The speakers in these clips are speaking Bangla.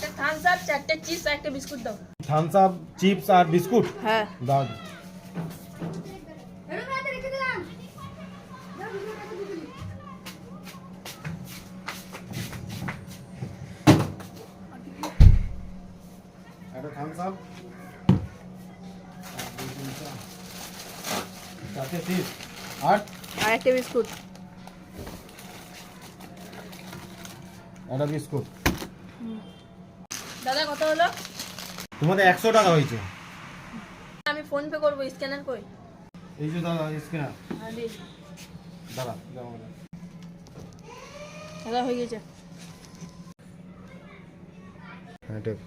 একটা থামস আপ, চারটে চিপস আর একটা বিস্কুট দাও। থামস আপ, চিপস আর বিস্কুট হ্যাঁ দাও। একটা থামস আপ, চারটে চিপস আর একটা বিস্কুট। একটা বিস্কুট। দাদা কত হলো? তোমাদের 100 টাকা হয়েছে। আমি ফোন পে করবো, স্ক্যানার কই? এই যে দাদা স্ক্যানার। হ্যাঁ দিস। দাদা দাদা হয়ে গেছে। হ্যাঁ ঠিক।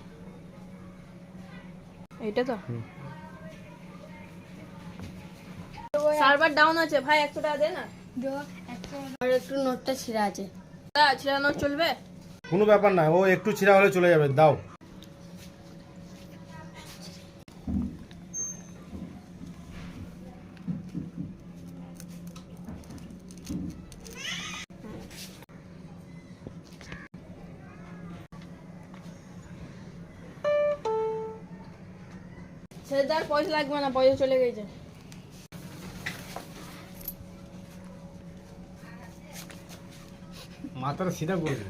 এইটা তো সার্ভার ডাউন আছে ভাই, 100 টাকা দে না। আর একটু নোটটা ছিঁড়া আছে। দাদা ছিড়া নোট চলবে? কোনো ব্যাপার না, ও একটু ছিঁড়া হলে চলে যাবে, দাও। সেদার পয়সা লাগবে না, পয়সা চলে গেছে। মাথাটা সিধা করে দে।